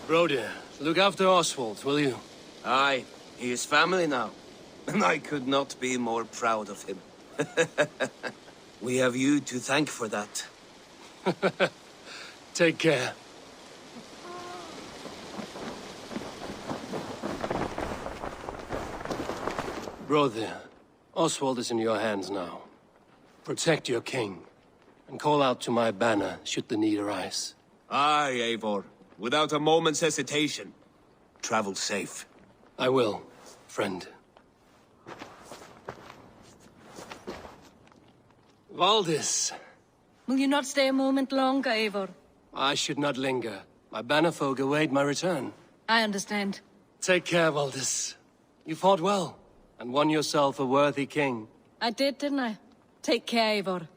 Broder, look after Oswald, will you? Aye, he is family now. And I could not be more proud of him. We have you to thank for that. Take care. Brother, Oswald is in your hands now. Protect your king, and call out to my banner should the need arise. Aye, Eivor. Without a moment's hesitation. Travel safe. I will, friend. Valdis. Will you not stay a moment longer, Eivor? I should not linger. My banner folk await my return. I understand. Take care, Valdis. You fought well, and won yourself a worthy king. I did, didn't I? Take care, Eivor.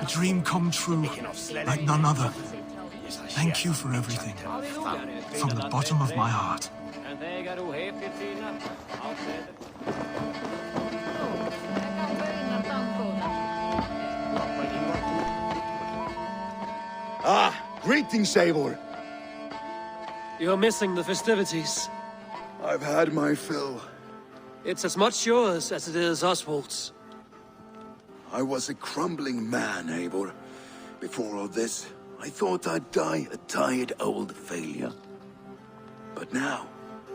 A dream come true, like none other. Thank you for everything. From the bottom of my heart. Ah, greetings, Eivor. You're missing the festivities. I've had my fill. It's as much yours as it is Oswald's. I was a crumbling man, Eivor. Before all this, I thought I'd die a tired old failure. But now,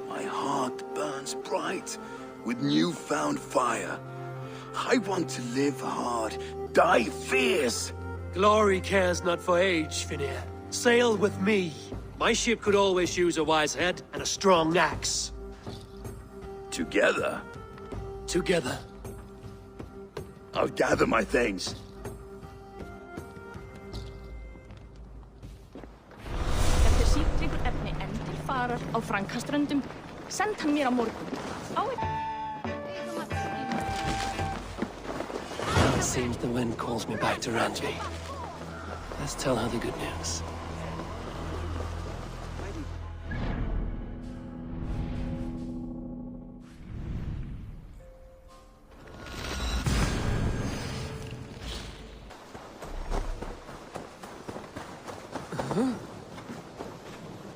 my heart burns bright with newfound fire. I want to live hard, die fierce. Glory cares not for age, Finir. Sail with me. My ship could always use a wise head and a strong axe. Together? Together. I'll gather my things. Ef þið sítryggur efni endir farar á Frankaströndum, send hann mér á morgun. It seems the wind calls me back to Randvi. Let's tell her the good news.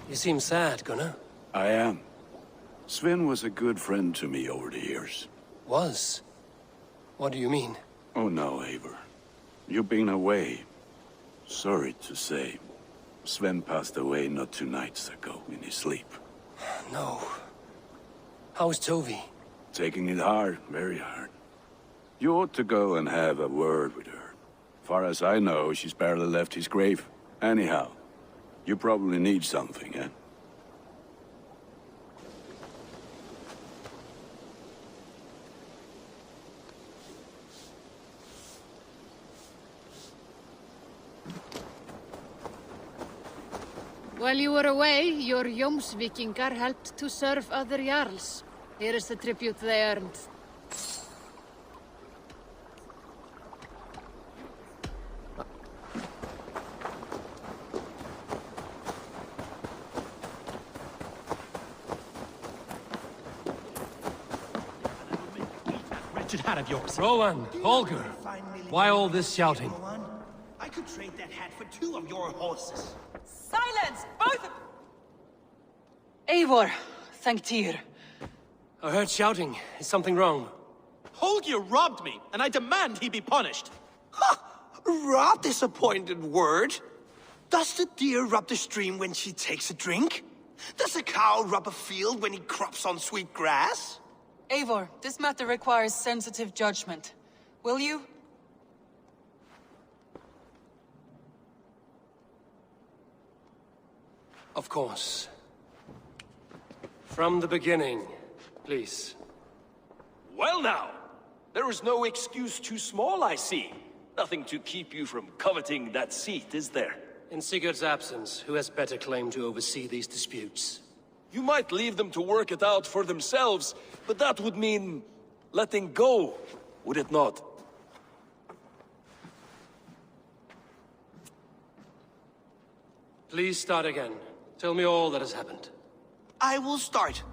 You seem sad, Gunnar. I am. Sven was a good friend to me over the years. Was? What do you mean? Oh no, Eivor. You've been away. Sorry to say. Sven passed away not 2 nights ago in his sleep. No. How's Tovi? Taking it hard, very hard. You ought to go and have a word with her. Far as I know, she's barely left his grave. Anyhow, you probably need something, eh? While you were away, your Jomsvikingar helped to serve other Jarls. Here is the tribute they earned. Hat of yours. Rowan, Holger, why all this shouting? I could trade that hat for 2 of your horses. Silence! Both of... Eivor, thank Tyr. I heard shouting. Is something wrong? Holger robbed me, and I demand he be punished. Ha! Robbed is a pointed word. Does the deer rub the stream when she takes a drink? Does a cow rub a field when he crops on sweet grass? Eivor, this matter requires sensitive judgment. Will you? Of course. From the beginning, please. Well now, there is no excuse too small, I see. Nothing to keep you from coveting that seat, is there? In Sigurd's absence, who has better claim to oversee these disputes? You might leave them to work it out for themselves, but that would mean letting go, would it not? Please start again. Tell me all that has happened. I will start.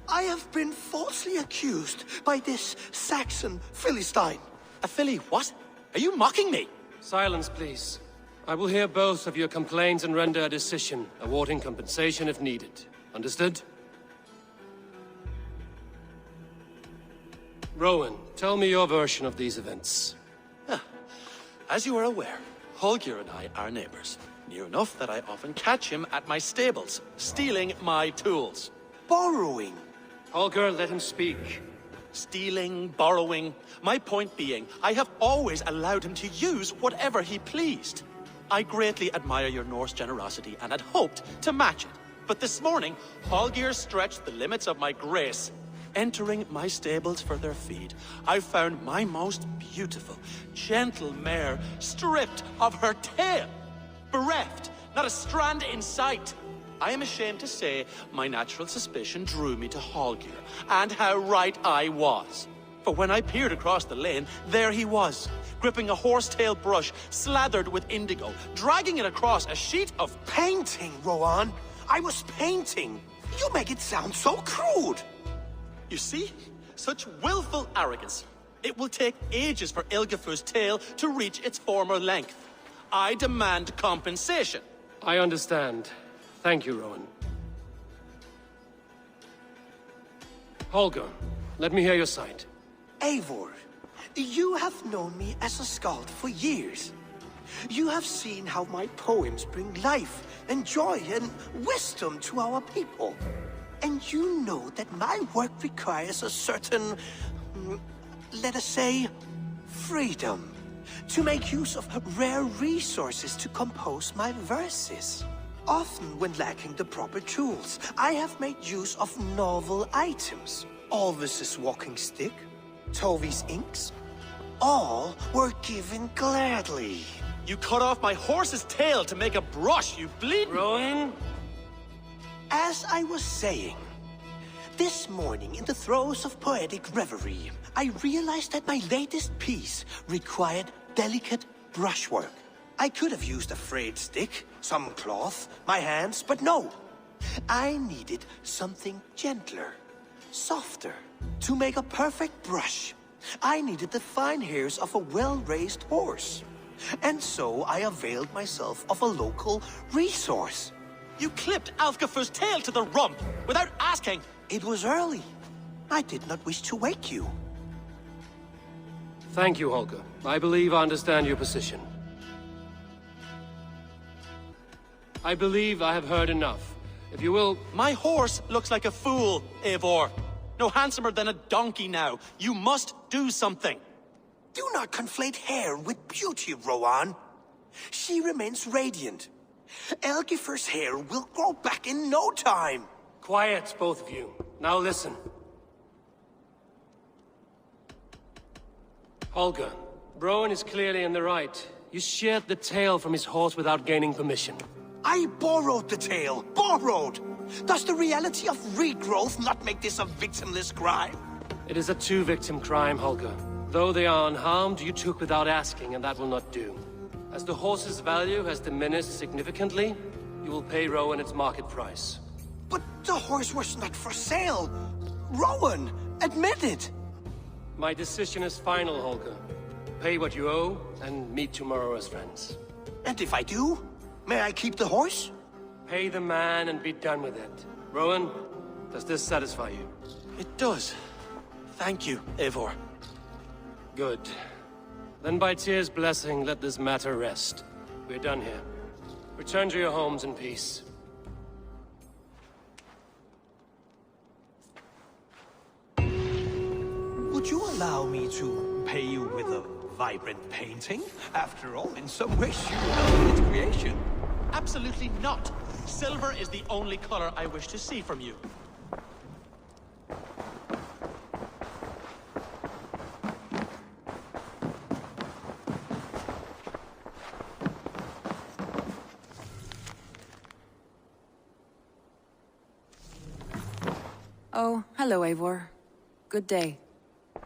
I have been falsely accused by this Saxon Philistine. A Philly what? Are you mocking me? Silence, please. I will hear both of your complaints and render a decision, awarding compensation if needed. Understood? Rowan, tell me your version of these events. As you are aware, Holger and I are neighbors. Near enough that I often catch him at my stables, stealing my tools. Borrowing. Holger, let him speak. Stealing, borrowing. My point being, I have always allowed him to use whatever he pleased. I greatly admire your Norse generosity and had hoped to match it. But this morning, Holger stretched the limits of my grace. Entering my stables for their feed, I found my most beautiful, gentle mare stripped of her tail. Bereft, not a strand in sight. I am ashamed to say my natural suspicion drew me to Holger, and how right I was. For when I peered across the lane, there he was, gripping a horsetail brush slathered with indigo, dragging it across a sheet of painting, Rowan. I was painting. You make it sound so crude. You see? Such willful arrogance. It will take ages for Ilgafur's tail to reach its former length. I demand compensation. I understand. Thank you, Rowan. Holger, let me hear your side. Eivor, you have known me as a skald for years. You have seen how my poems bring life and joy and wisdom to our people. And you know that my work requires a certain, let us say, freedom. To make use of rare resources to compose my verses. Often when lacking the proper tools, I have made use of novel items. Alvis's walking stick, Tovi's inks, all were given gladly. You cut off my horse's tail to make a brush, you bleed. Rowan? As I was saying, this morning in the throes of poetic reverie, I realized that my latest piece required delicate brushwork. I could have used a frayed stick, some cloth, my hands, but no. I needed something gentler, softer. To make a perfect brush, I needed the fine hairs of a well-raised horse. And so I availed myself of a local resource. You clipped Alfgafur's tail to the rump without asking. It was early. I did not wish to wake you. Thank you, Holger. I believe I understand your position. I believe I have heard enough. If you will... My horse looks like a fool, Eivor. No handsomer than a donkey now. You must do something. Do not conflate hair with beauty, Rowan. She remains radiant. Elgifur's hair will grow back in no time. Quiet, both of you. Now listen. Holger, Rowan is clearly in the right. You sheared the tail from his horse without gaining permission. I borrowed the tail. Borrowed! Does the reality of regrowth not make this a victimless crime? It is a two-victim crime, Holger. Though they are unharmed, you took without asking, and that will not do. As the horse's value has diminished significantly, you will pay Rowan its market price. But the horse was not for sale. Rowan, admit it. My decision is final, Holger. Pay what you owe, and meet tomorrow as friends. And if I do, may I keep the horse? Pay the man and be done with it. Rowan, does this satisfy you? It does. Thank you, Eivor. Good. Then by Tyr's blessing, let this matter rest. We're done here. Return to your homes in peace. Would you allow me to pay you with a vibrant painting? After all, in some ways, you are its creation. Absolutely not. Silver is the only color I wish to see from you. Oh, hello, Eivor. Good day.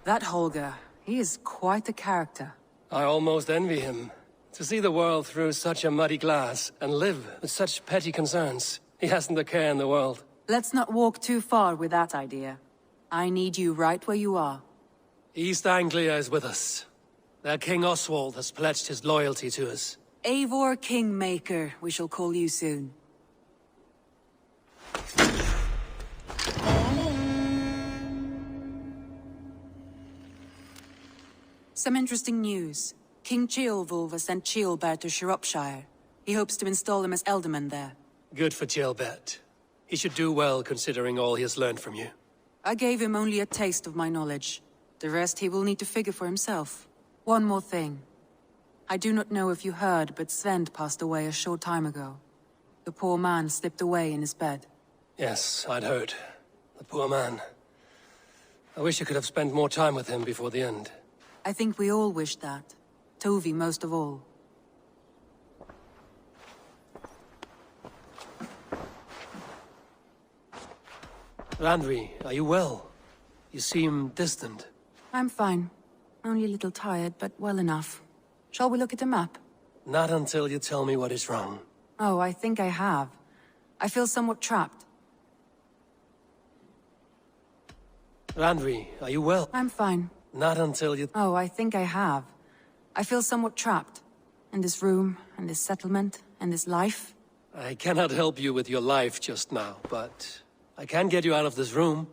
That Holger, he is quite the character. I almost envy him. To see the world through such a muddy glass, and live with such petty concerns. He hasn't a care in the world. Let's not walk too far with that idea. I need you right where you are. East Anglia is with us. Their King Oswald has pledged his loyalty to us. Eivor Kingmaker, we shall call you soon. Some interesting news. King Ceolwulf has sent Ceolbert to Shropshire. He hopes to install him as Ealdorman there. Good for Ceolbert. He should do well considering all he has learned from you. I gave him only a taste of my knowledge. The rest he will need to figure for himself. One more thing. I do not know if you heard, but Svend passed away a short time ago. The poor man slipped away in his bed. Yes, I'd heard. The poor man. I wish I could have spent more time with him before the end. I think we all wish that. Tovi most of all. Randvi, are you well? You seem distant. I'm fine. Only a little tired, but well enough. Shall we look at the map? Not until you tell me what is wrong. Oh, I think I have. I feel somewhat trapped. Randvi, are you well? I'm fine. Not until you... Oh, I think I have. I feel somewhat trapped. In this room, and this settlement, and this life. I cannot help you with your life just now, but... I can get you out of this room.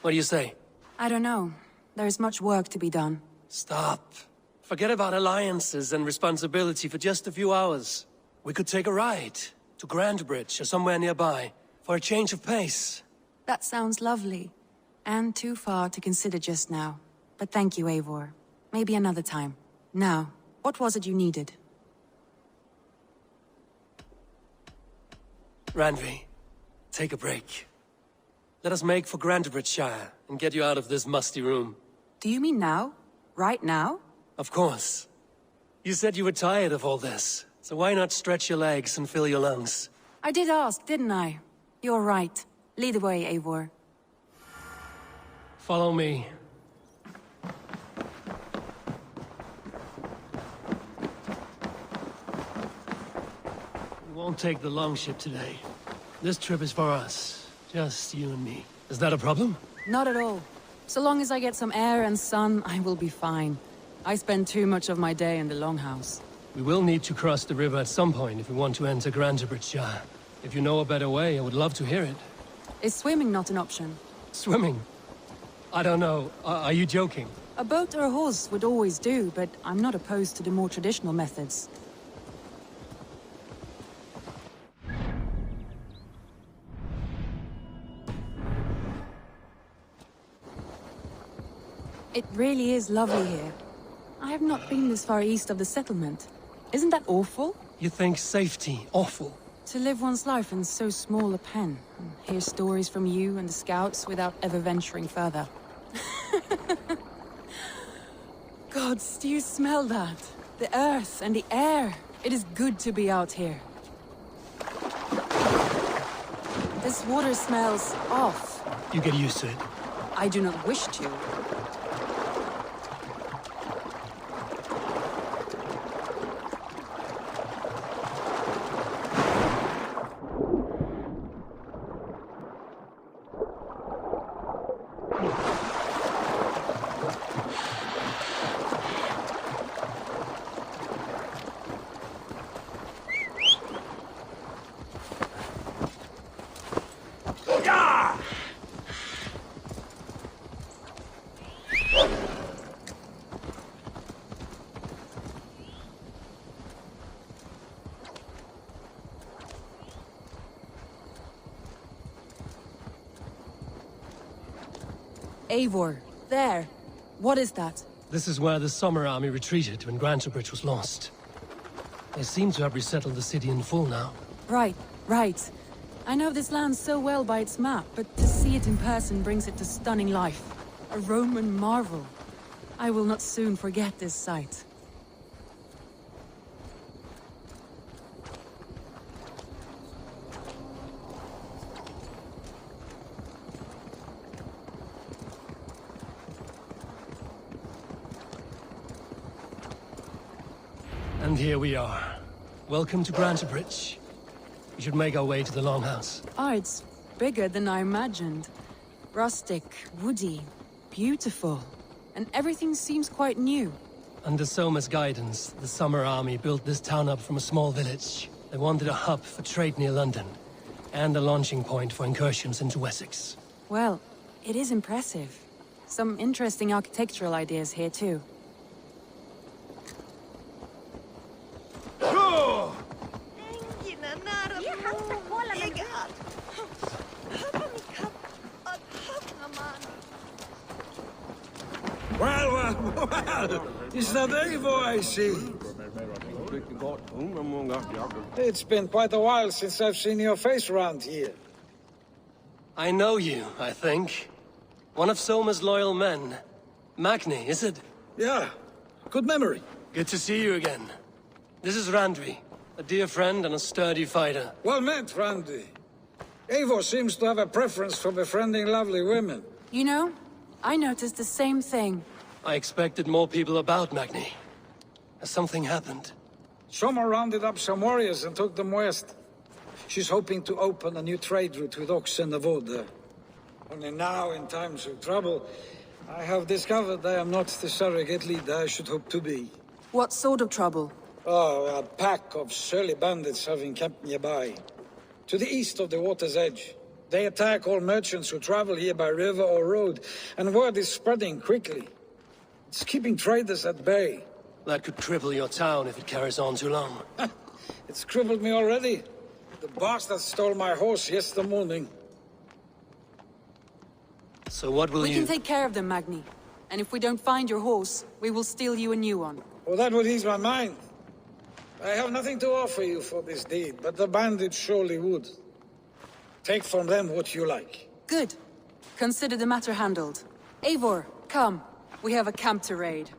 What do you say? I don't know. There is much work to be done. Stop. Forget about alliances and responsibility for just a few hours. We could take a ride to Grandbridge or somewhere nearby for a change of pace. That sounds lovely. And too far to consider just now. But thank you, Eivor. Maybe another time. Now, what was it you needed? Randvi, take a break. Let us make for Grandbridgeshire and get you out of this musty room. Do you mean now? Right now? Of course. You said you were tired of all this, so why not stretch your legs and fill your lungs? I did ask, didn't I? You're right. Lead the way, Eivor. Follow me. We won't take the longship today. This trip is for us. Just you and me. Is that a problem? Not at all. So long as I get some air and sun, I will be fine. I spend too much of my day in the Longhouse. We will need to cross the river at some point if we want to enter Grandbridgeshire. If you know a better way, I would love to hear it. Is swimming not an option? Swimming? I don't know. Are you joking? A boat or a horse would always do, but I'm not opposed to the more traditional methods. It really is lovely here. I have not been this far east of the settlement. Isn't that awful? You think safety awful? To live one's life in so small a pen, and hear stories from you and the scouts without ever venturing further. Gods, do you smell that? The earth and the air. It is good to be out here. This water smells off. You get used to it. I do not wish to. Eivor, there. What is that? This is where the Summer Army retreated when Grantebridge was lost. They seem to have resettled the city in full now. Right, right. I know this land so well by its map, but to see it in person brings it to stunning life. A Roman marvel. I will not soon forget this sight. And And here we are. Welcome to Grantebridge. We should make our way to the Longhouse. Oh, it's bigger than I imagined. Rustic, woody, beautiful. And everything seems quite new. Under Soma's guidance, the Summer Army built this town up from a small village. They wanted a hub for trade near London, and a launching point for incursions into Wessex. Well, it is impressive. Some interesting architectural ideas here, too. Well, is that Eivor I see? It's been quite a while since I've seen your face around here. I know you, I think. One of Soma's loyal men. Magni, is it? Yeah, good memory. Good to see you again. This is Randvi, a dear friend and a sturdy fighter. Well met, Randvi. Eivor seems to have a preference for befriending lovely women. You know, I noticed the same thing. I expected more people about Magni. Has something happened? Soma rounded up some warriors and took them west. She's hoping to open a new trade route with Oxen of Order. Only now, in times of trouble, I have discovered I am not the surrogate leader I should hope to be. What sort of trouble? Oh, a pack of surly bandits have encamped nearby. To the east of the water's edge. They attack all merchants who travel here by river or road, and word is spreading quickly. It's keeping traders at bay. That could cripple your town if it carries on too long. It's crippled me already. The bastard stole my horse yesterday morning. So what will We can take care of them, Magni. And if we don't find your horse, we will steal you a new one. Oh, that would ease my mind. I have nothing to offer you for this deed, but the bandits surely would. Take from them what you like. Good. Consider the matter handled. Eivor, come. We have a camp to raid.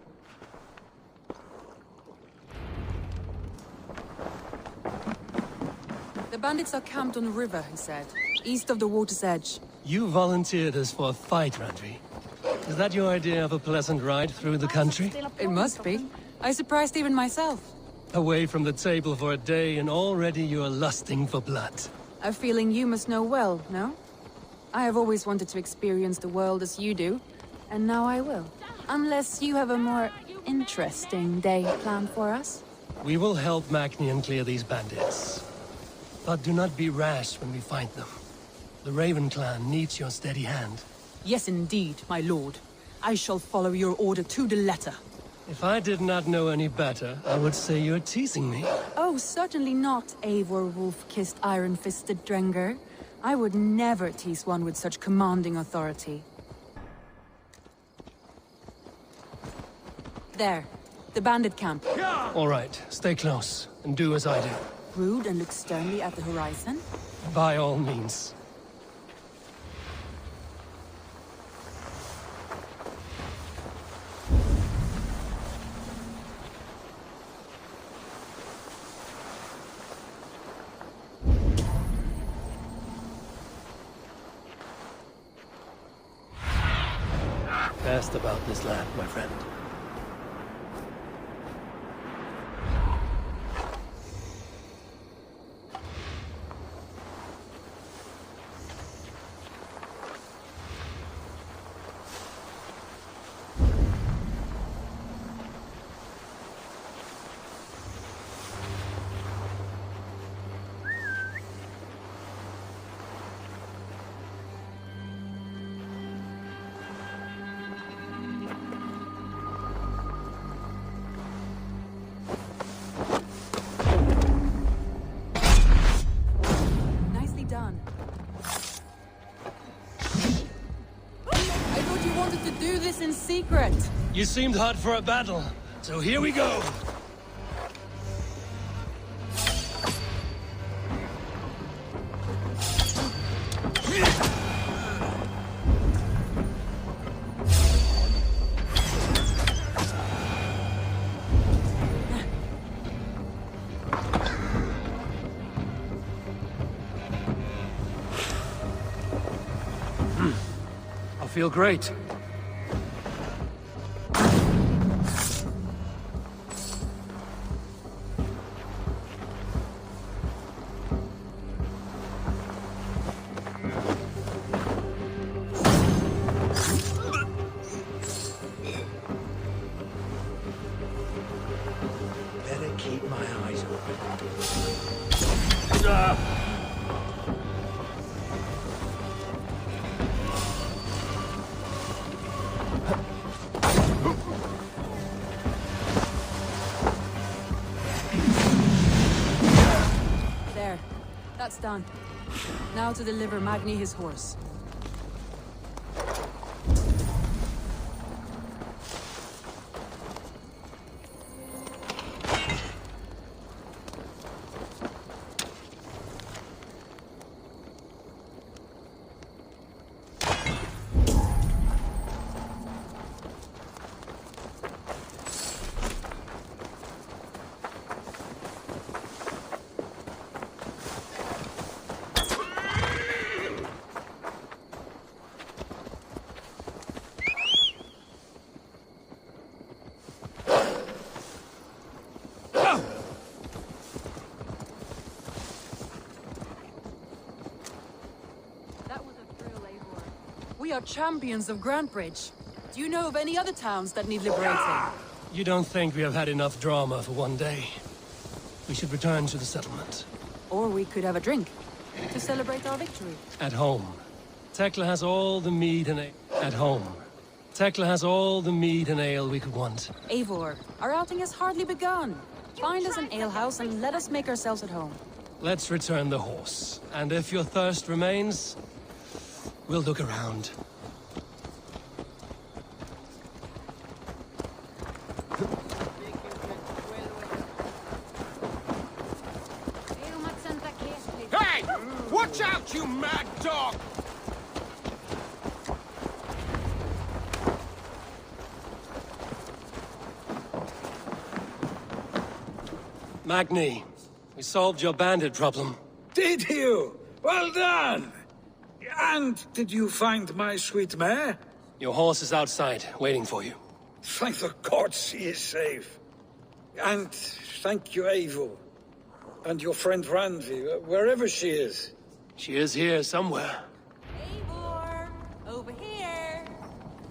The bandits are camped on the river, he said. East of the water's edge. You volunteered us for a fight, Randvi. Is that your idea of a pleasant ride through the country? It must be. I surprised even myself. Away from the table for a day and already you are lusting for blood. A feeling you must know well, no? I have always wanted to experience the world as you do, and now I will. Unless you have a more interesting day planned for us? We will help Magnian clear these bandits. But do not be rash when we find them. The Raven clan needs your steady hand. Yes, indeed, my lord. I shall follow your order to the letter. If I did not know any better, I would say you're teasing me. Oh, certainly not, Eivor wolf-kissed iron-fisted Drenger. I would never tease one with such commanding authority. There. The bandit camp. All right, stay close, and do as I do. Rude and look sternly at the horizon? By all means. Best about this land, my friend. Done. I thought you wanted to do this in secret. You seemed hot for a battle, so here we go. Feel great. There. That's done. Now to deliver Magni his horse. We are champions of Grantbridge. Do you know of any other towns that need liberating? You don't think we have had enough drama for one day? We should return to the settlement. Or we could have a drink, to celebrate our victory. At home. Tekla has all the mead and ale. At home. Tekla has all the mead and ale we could want. Eivor, our outing has hardly begun. Find us an alehouse and let us make ourselves at home. Let's return the horse. And if your thirst remains, we'll look around. Hey! Watch out, you mad dog! Magni, we solved your bandit problem. Did you? Well done! And did you find my sweet mare? Your horse is outside, waiting for you. Thank the gods he is safe. And thank you, Eivor. And your friend Randvi, wherever she is. She is here somewhere. Eivor! Over here!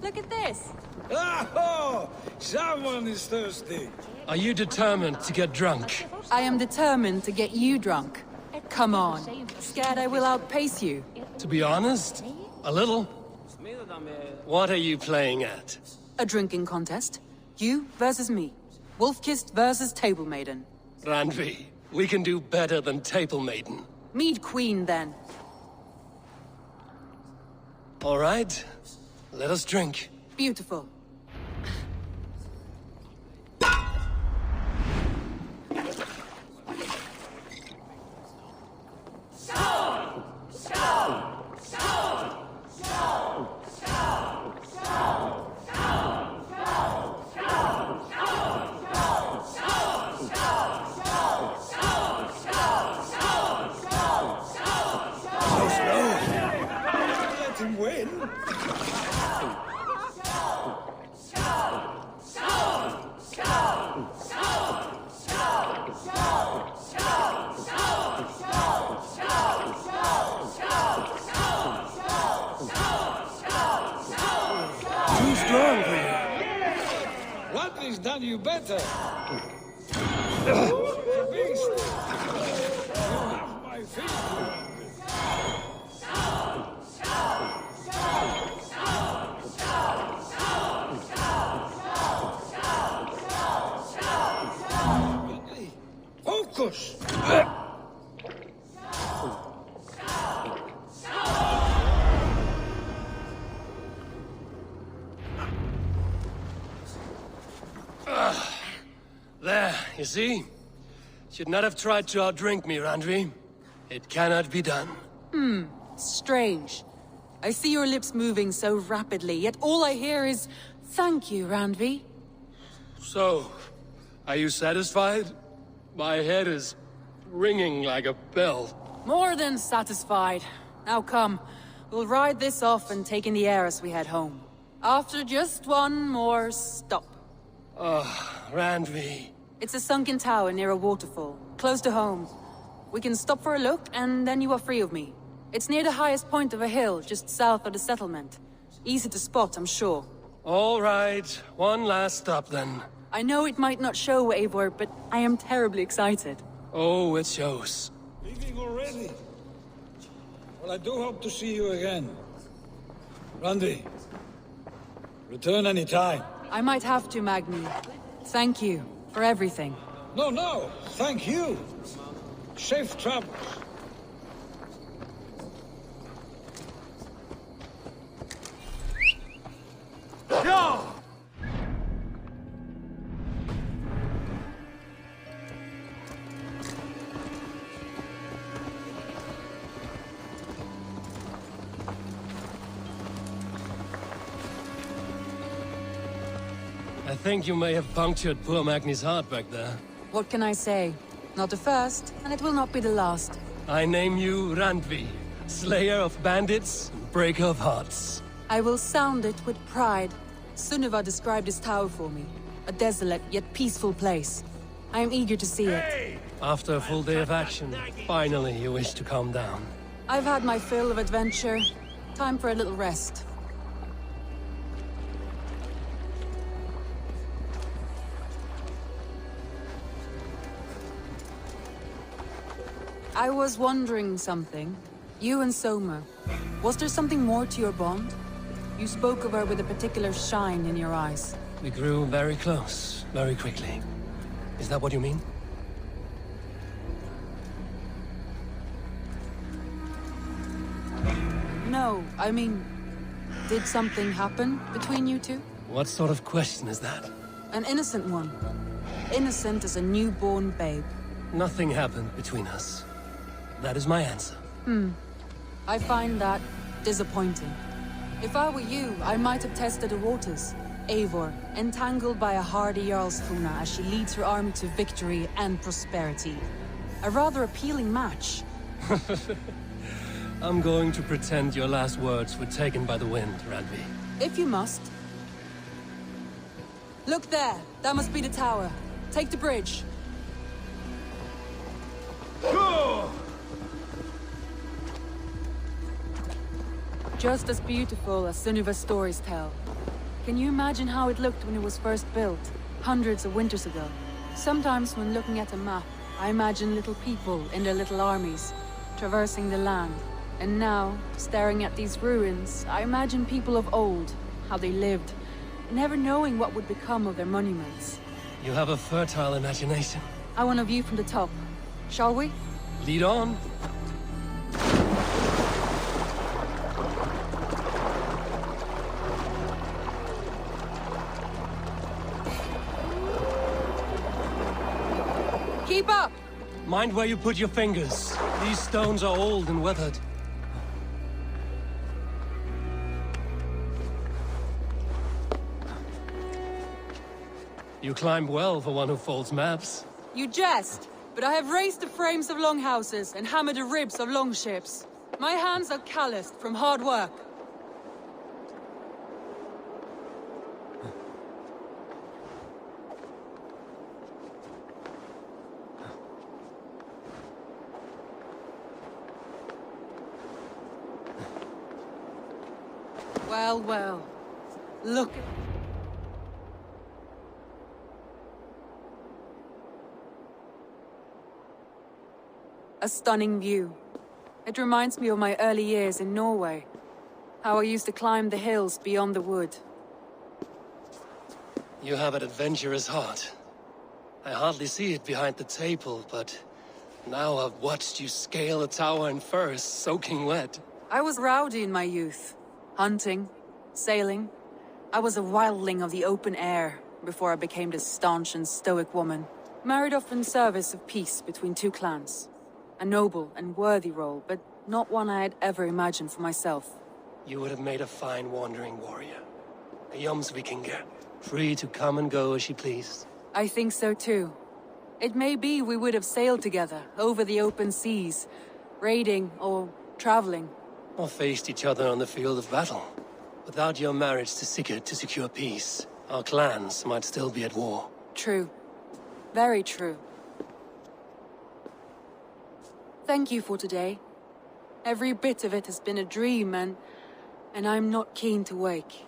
Look at this! Oh! Someone is thirsty. Are you determined to get drunk? I am determined to get you drunk. Come on. Scared I will outpace you? To be honest, a little. What are you playing at? A drinking contest. You versus me. Wolf-kissed versus Table Maiden. Randvi, we can do better than Table Maiden. Mead Queen, then. All right. Let us drink. Beautiful. What has done you better? Beast! You have my feet. Focus! There, you see? Should not have tried to outdrink me, Randvi. It cannot be done. Strange. I see your lips moving so rapidly, yet all I hear is, "Thank you, Randvi." So, are you satisfied? My head is ringing like a bell. More than satisfied. Now come, we'll ride this off and take in the air as we head home. After just one more stop. Randvi. It's a sunken tower near a waterfall, close to home. We can stop for a look, and then you are free of me. It's near the highest point of a hill, just south of the settlement. Easy to spot, I'm sure. All right, one last stop then. I know it might not show, Eivor, but I am terribly excited. Oh, it shows. Leaving already? already? Well, I do hope to see you again. Randi, return any time. I might have to, Magni. Thank you for everything. No, thank you. Safe travels. Go! I think you may have punctured poor Magni's heart back there. What can I say? Not the first, and it will not be the last. I name you Randvi, slayer of bandits, breaker of hearts. I will sound it with pride. Sunniva described this tower for me. A desolate yet peaceful place. I am eager to see it. After a full day of action, finally you wish to calm down. I've had my fill of adventure. Time for a little rest. I was wondering something. You and Soma. Was there something more to your bond? You spoke of her with a particular shine in your eyes. We grew very close, very quickly. Is that what you mean? No, I mean... Did something happen between you two? What sort of question is that? An innocent one. Innocent as a newborn babe. Nothing happened between us. That is my answer. I find that disappointing. If I were you, I might have tested the waters. Eivor, entangled by a hardy Jarlskona as she leads her army to victory and prosperity. A rather appealing match. I'm going to pretend your last words were taken by the wind, Randvi. If you must. Look there! That must be the tower. Take the bridge. Just as beautiful as Sunniva's stories tell. Can you imagine how it looked when it was first built, hundreds of winters ago? Sometimes when looking at a map, I imagine little people in their little armies, traversing the land. And now, staring at these ruins, I imagine people of old, how they lived, never knowing what would become of their monuments. You have a fertile imagination. I want a view from the top. Shall we? Lead on. Keep up! Mind where you put your fingers. These stones are old and weathered. You climb well for one who folds maps. You jest, but I have raised the frames of longhouses and hammered the ribs of longships. My hands are calloused from hard work. Well. Look at... A stunning view. It reminds me of my early years in Norway. How I used to climb the hills beyond the wood. You have an adventurous heart. I hardly see it behind the table, but now I've watched you scale a tower in furs, soaking wet. I was rowdy in my youth. Hunting, sailing. I was a wildling of the open air before I became this staunch and stoic woman. Married off in service of peace between two clans. A noble and worthy role, but not one I had ever imagined for myself. You would have made a fine wandering warrior. A Jomsvikinger, free to come and go as she pleased. I think so too. It may be we would have sailed together over the open seas, raiding or traveling. Or faced each other on the field of battle. Without your marriage to Sigurd to secure peace, our clans might still be at war. True. Very true. Thank you for today. Every bit of it has been a dream, and I'm not keen to wake.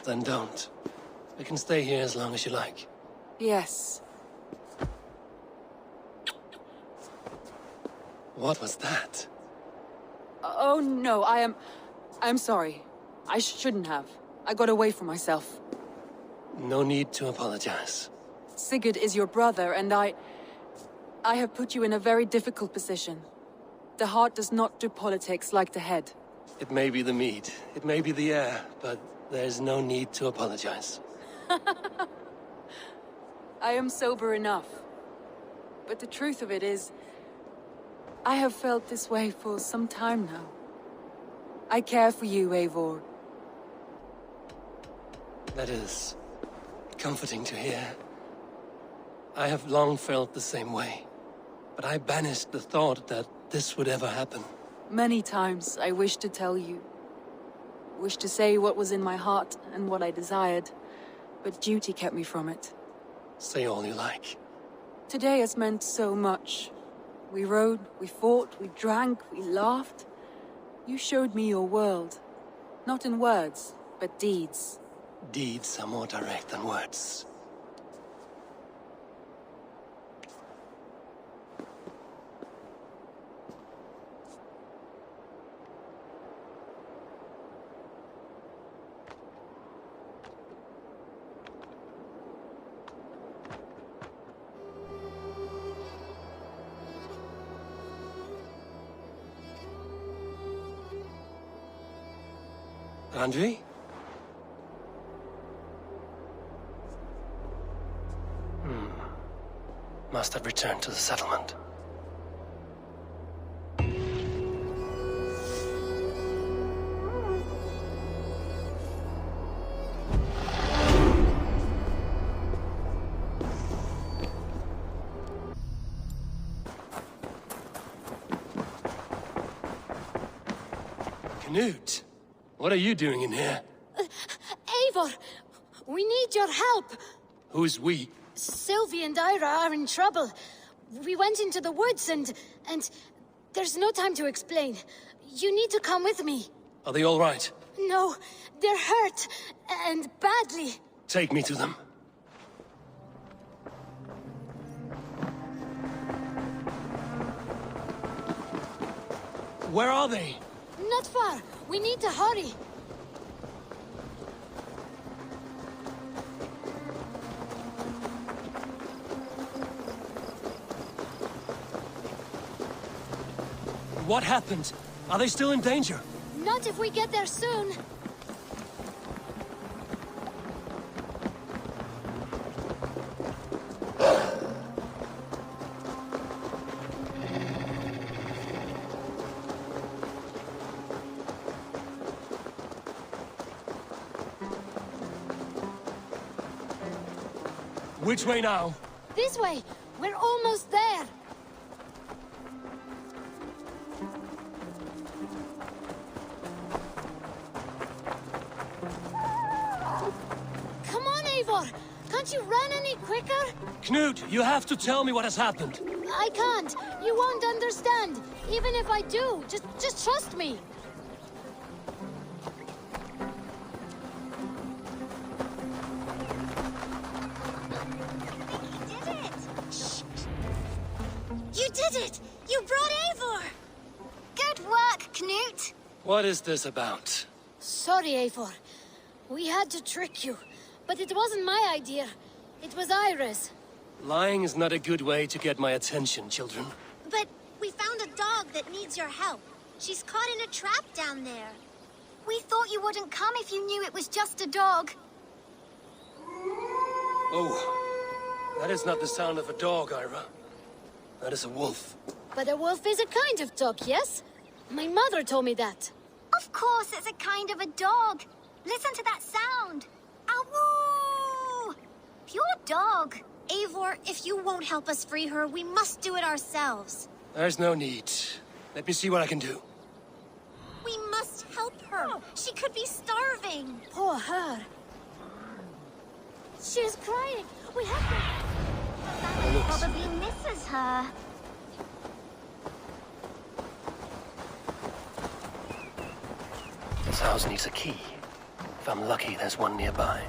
Then don't. We can stay here as long as you like. Yes. What was that? Oh no, I'm sorry. I shouldn't have. I got away from myself. No need to apologize. Sigurd is your brother, and I have put you in a very difficult position. The heart does not do politics like the head. It may be the meat, it may be the air, but there's no need to apologize. I am sober enough. But the truth of it is, I have felt this way for some time now. I care for you, Eivor. That is comforting to hear. I have long felt the same way, but I banished the thought that this would ever happen. Many times I wished to tell you. Wished to say what was in my heart and what I desired, but duty kept me from it. Say all you like. Today has meant so much. We rode, we fought, we drank, we laughed. You showed me your world. Not in words, but deeds. Deeds are more direct than words. Andre? Must have returned to the settlement. Knut, what are you doing in here? Eivor, we need your help. Who's we? Sylvie and Ira are in trouble. We went into the woods and there's no time to explain. You need to come with me. Are they all right? No, they're hurt, and badly. Take me to them. Where are they? Not far. We need to hurry. What happened? Are they still in danger? Not if we get there soon. Which way now? This way. We're almost there. Come on, Eivor. Can't you run any quicker? Knut, you have to tell me what has happened. I can't. You won't understand. Even if I do, just trust me. You did it! You brought Eivor! Good work, Knut! What is this about? Sorry, Eivor. We had to trick you. But it wasn't my idea. It was Ira's. Lying is not a good way to get my attention, children. But we found a dog that needs your help. She's caught in a trap down there. We thought you wouldn't come if you knew it was just a dog. Oh, that is not the sound of a dog, Ira. That is a wolf. But a wolf is a kind of dog, yes? My mother told me that. Of course it's a kind of a dog. Listen to that sound. Awoo! Pure dog. Eivor, if you won't help us free her, we must do it ourselves. There's no need. Let me see what I can do. We must help her. She could be starving. Poor her. She's crying. We have to... He probably misses her. This house needs a key. If I'm lucky, there's one nearby.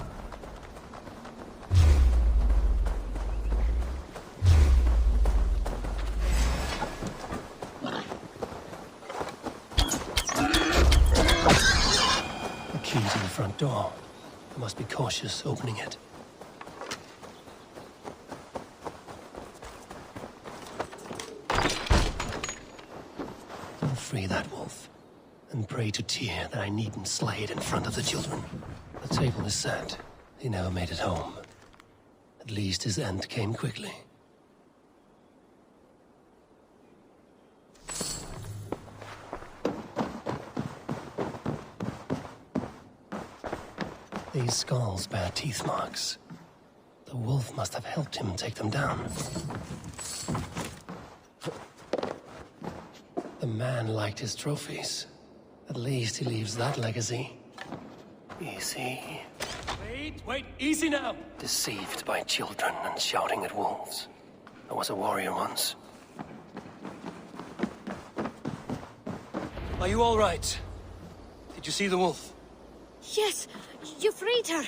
front door. I must be cautious opening it. I'll free that wolf, and pray to Tyr that I needn't slay it in front of the children. The table is set. He never made it home. At least his end came quickly. These skulls bear teeth marks. The wolf must have helped him take them down. The man liked his trophies. At least he leaves that legacy. Easy. Wait, easy now! Deceived by children and shouting at wolves. I was a warrior once. Are you all right? Did you see the wolf? Yes, you freed her.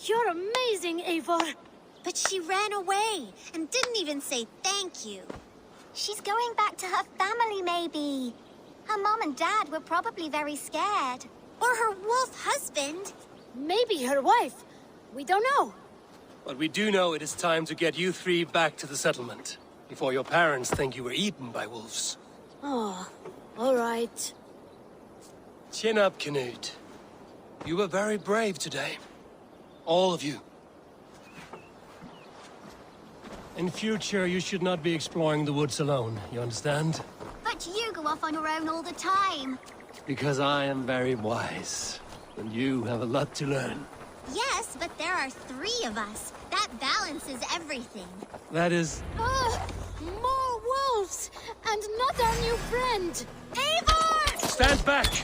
You're amazing, Eivor. But she ran away and didn't even say thank you. She's going back to her family, maybe. Her mom and dad were probably very scared. Or her wolf husband. Maybe her wife. We don't know. But we do know it is time to get you three back to the settlement. Before your parents think you were eaten by wolves. Oh, all right. Chin up, Canute. You were very brave today. All of you. In future, you should not be exploring the woods alone, you understand? But you go off on your own all the time. Because I am very wise, and you have a lot to learn. Yes, but there are 3 of us. That balances everything. That is... More wolves! And not our new friend! Eivor! Stand back!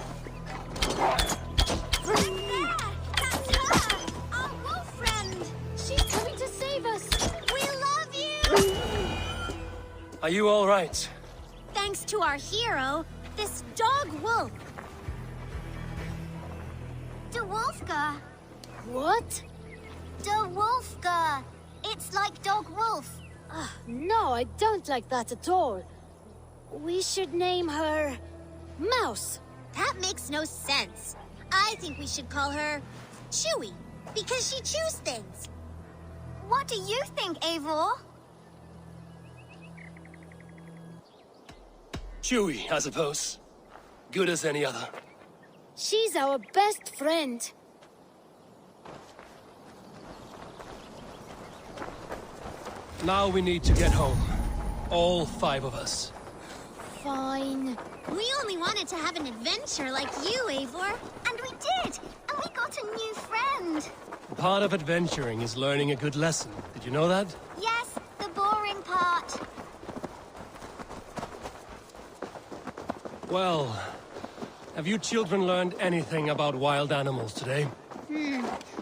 Right there! That's her! Our wolf friend! She's coming to save us! We love you! Are you all right? Thanks to our hero, this dog wolf. De Wolfga. What? De Wolfga. It's like dog wolf. No, I don't like that at all. We should name her... Mouse. That makes no sense. I think we should call her Chewy, because she chews things. What do you think, Eivor? Chewy, I suppose. Good as any other. She's our best friend. Now we need to get home. All 5 of us. Fine. We only wanted to have an adventure like you, Eivor. And we did! And we got a new friend. Part of adventuring is learning a good lesson. Did you know that? Yes, the boring part. Well, have you children learned anything about wild animals today?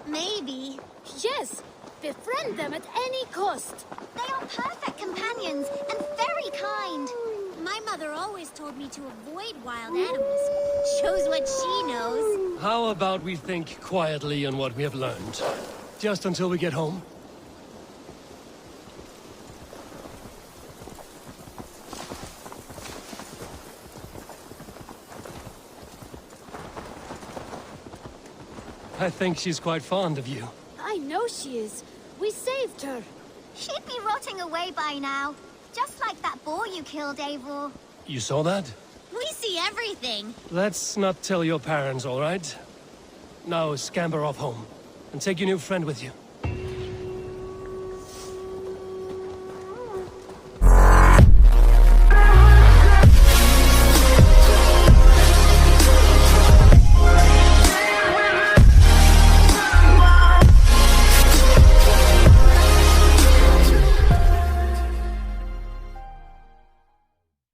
Maybe. Yes, befriend them at any cost. They are perfect companions and very kind. My mother always told me to avoid wild animals. Shows what she knows. How about we think quietly on what we have learned? Just until we get home? I think she's quite fond of you. I know she is. We saved her. She'd be rotting away by now. Just like that boar you killed, Eivor. You saw that? We see everything. Let's not tell your parents, all right? Now scamper off home, and take your new friend with you.